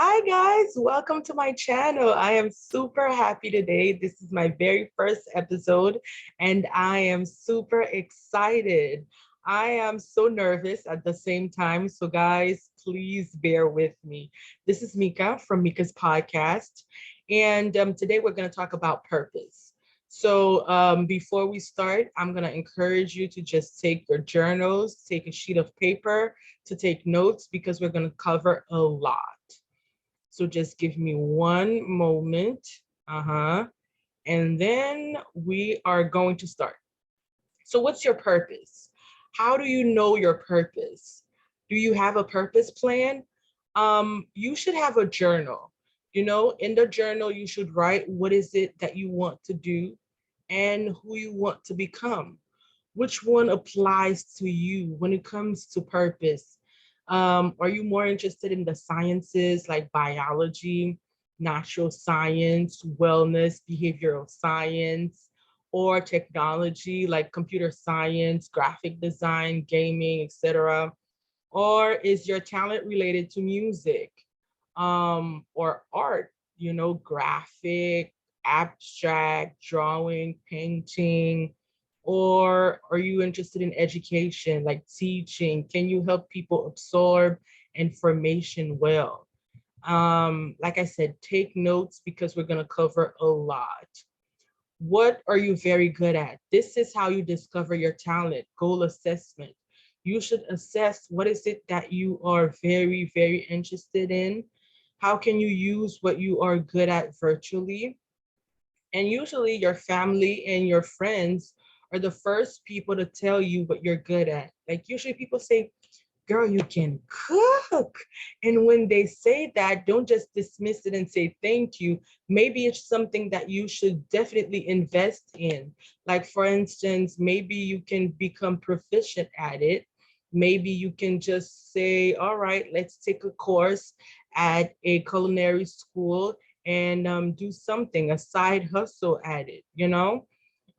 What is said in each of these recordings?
Hi guys, welcome to my channel. I am super happy today. This is my very first episode and I am super excited. I am so nervous at the same time. So guys, please bear with me. This is Mica from Mica's podcast. And today we're going to talk about purpose. So before we start, I'm going to encourage you to just take your journals, take a sheet of paper to take notes because we're going to cover a lot. So just give me one moment. And then we are going to start. So what's your purpose? How do you know your purpose? Do you have a purpose plan? You should have a journal. In the journal, you should write what is it that you want to do and who you want to become. Which one applies to you when it comes to purpose? Are you more interested in the sciences like biology, natural science, wellness, behavioral science, or technology like computer science, graphic design, gaming, etc.? Or is your talent related to music or art, graphic, abstract, drawing, painting? Or are you interested in education, like teaching? Can you help people absorb information well? Like I said, take notes because we're going to cover a lot. What are you very good at? This is how you discover your talent. Goal assessment. You should assess what is it that you are very, very interested in. How can you use what you are good at virtually? And usually your family and your friends are the first people to tell you what you're good at. Like usually people say, girl, you can cook. And when they say that, don't just dismiss it and say thank you. Maybe it's something that you should definitely invest in. Like, for instance, maybe you can become proficient at it. Maybe you can just say, all right, let's take a course at a culinary school and do something, a side hustle at it.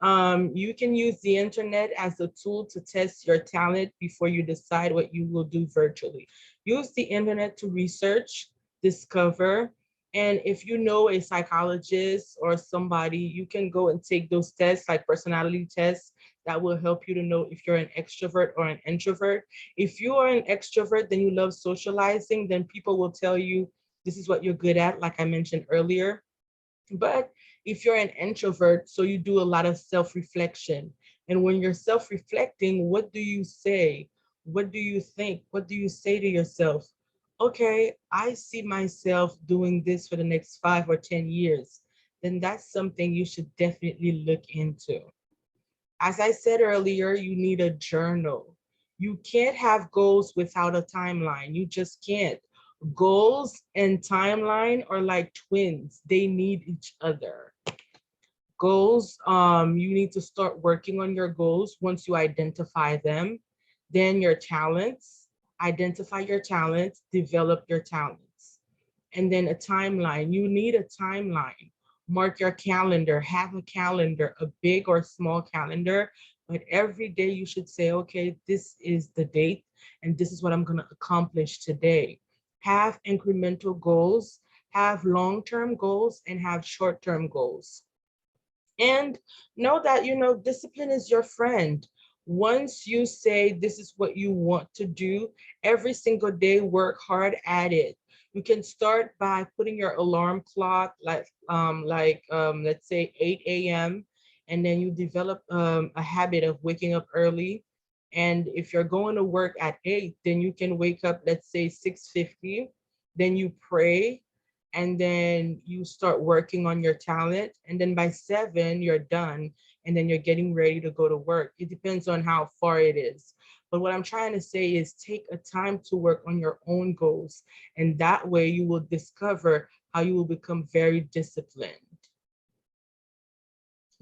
You can use the internet as a tool to test your talent before you decide what you will do virtually. Use the internet to research, discover, and if you know a psychologist or somebody, you can go and take those tests like personality tests that will help you to know if you're an extrovert or an introvert. If you are an extrovert, then you love socializing, then people will tell you this is what you're good at, like I mentioned earlier. But if you're an introvert, so you do a lot of self-reflection. And when you're self-reflecting, what do you say? What do you think? What do you say to yourself? Okay, I see myself doing this for the next 5 or 10 years. Then that's something you should definitely look into. As I said earlier, you need a journal. You can't have goals without a timeline. You just can't. Goals and timeline are like twins. They need each other. Goals, you need to start working on your goals once you identify them. Then your talents, identify your talents, develop your talents. And then a timeline. You need a timeline. Mark your calendar, have a calendar, a big or small calendar, but every day you should say, okay, this is the date and this is what I'm going to accomplish today. Have incremental goals, have long-term goals, and have short-term goals. And know that, discipline is your friend. Once you say this is what you want to do, every single day, work hard at it. You can start by putting your alarm clock, let's say 8 a.m. And then you develop a habit of waking up early. And if you're going to work at 8, then you can wake up, let's say 6:50. Then you pray, and then you start working on your talent, and then by 7 you're done, and then you're getting ready to go to work. It depends on how far it is, but what I'm trying to say is take a time to work on your own goals, and that way you will discover how you will become very disciplined.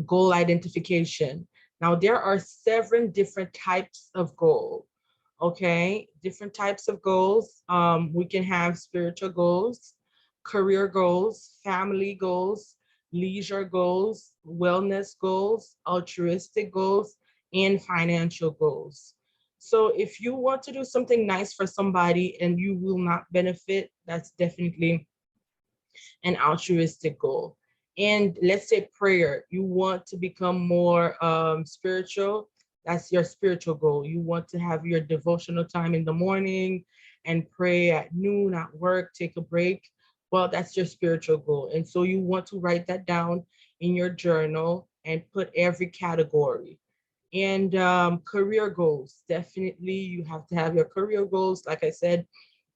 Goal identification. Now there are 7 different types of goal. Okay, different types of goals. We can have spiritual goals, career goals, family goals, leisure goals, wellness goals, altruistic goals, and financial goals. So if you want to do something nice for somebody and you will not benefit, that's definitely an altruistic goal. And let's say prayer, you want to become more spiritual. That's your spiritual goal. You want to have your devotional time in the morning and pray at noon at work, take a break. Well, that's your spiritual goal. And so you want to write that down in your journal and put every category. And career goals, definitely you have to have your career goals. Like I said,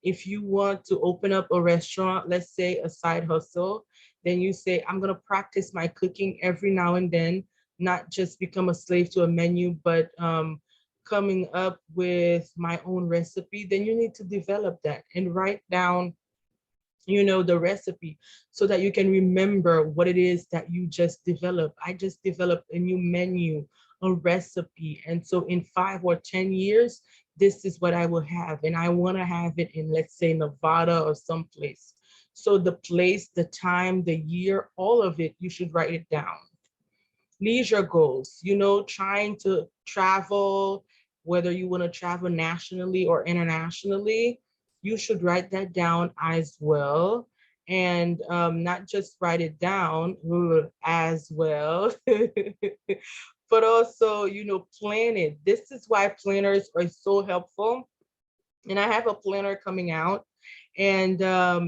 if you want to open up a restaurant, let's say a side hustle, then you say, I'm going to practice my cooking every now and then, not just become a slave to a menu, but coming up with my own recipe. Then you need to develop that and write down, the recipe, so that you can remember what it is that you just developed. I just developed a new menu, a recipe. And so in 5 or 10 years, this is what I will have. And I want to have it in, let's say, Nevada or someplace. So the place, the time, the year, all of it, you should write it down. Leisure goals, trying to travel, whether you want to travel nationally or internationally, you should write that down as well. And not just write it down as well, but also, plan it. This is why planners are so helpful. And I have a planner coming out, and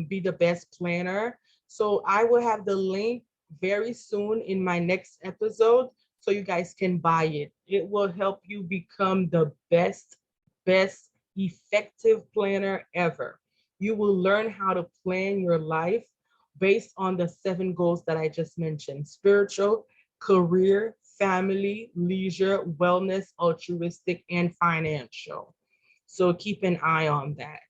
be the best planner. So I will have the link very soon in my next episode so you guys can buy it. It will help you become the best effective planner ever. You will learn how to plan your life based on the 7 goals that I just mentioned: spiritual, career, family, leisure, wellness, altruistic, and financial. So keep an eye on that.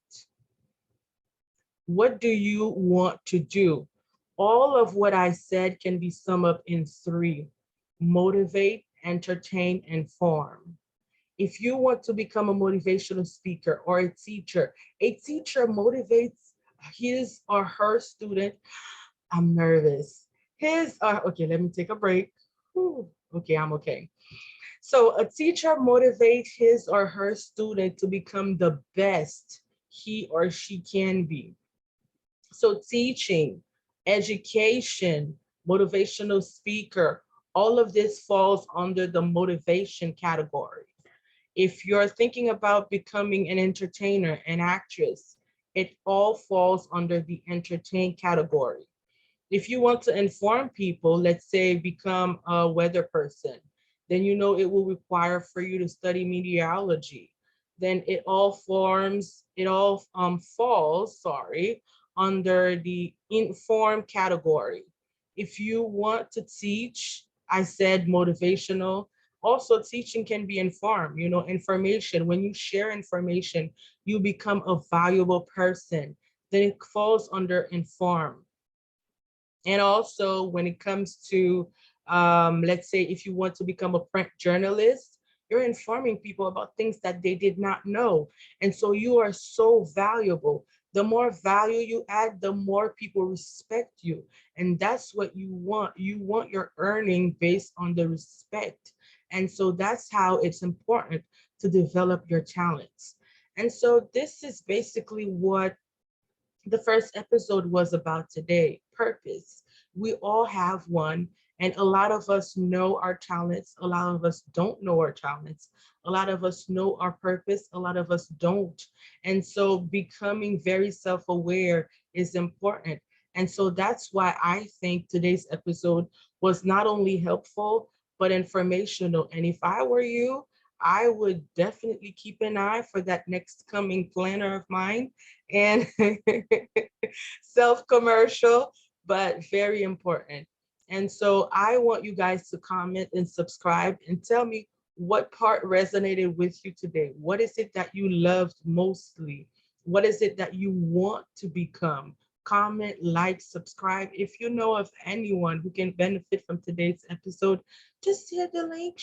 What do you want to do? All of what I said can be summed up in 3: motivate, entertain, inform. If you want to become a motivational speaker or a teacher motivates his or her student. I'm nervous. Okay, let me take a break. Whew. Okay, I'm okay. So a teacher motivates his or her student to become the best he or she can be. So teaching, education, motivational speaker, all of this falls under the motivation category. If you're thinking about becoming an entertainer, an actress, it all falls under the entertain category. If you want to inform people, let's say become a weather person, then it will require for you to study meteorology. Then it all falls, sorry, under the inform category. If you want to teach, I said motivational. Also, teaching can be informed, information. When you share information, you become a valuable person. Then it falls under inform. And also when it comes to, let's say if you want to become a print journalist, you're informing people about things that they did not know. And so you are so valuable. The more value you add, the more people respect you. And that's what you want. You want your earning based on the respect. And so that's how it's important to develop your talents. And so this is basically what the first episode was about today: purpose. We all have one, and a lot of us know our talents, a lot of us don't know our talents, a lot of us know our purpose, a lot of us don't. And so becoming very self-aware is important. And so that's why I think today's episode was not only helpful but informational. And if I were you, I would definitely keep an eye for that next coming planner of mine. And self-commercial, but very important. And so I want you guys to comment and subscribe and tell me what part resonated with you today. What is it that you loved mostly? What is it that you want to become? Comment, like, subscribe. If you know of anyone who can benefit from today's episode, just share the link,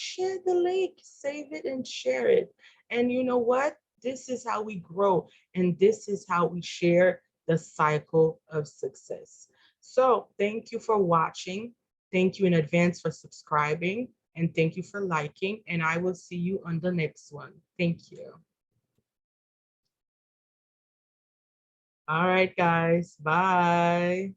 save it and share it. And you know what? This is how we grow, and this is how we share the cycle of success. So thank you for watching. Thank you in advance for subscribing, and thank you for liking, and I will see you on the next one. Thank you. All right, guys. Bye.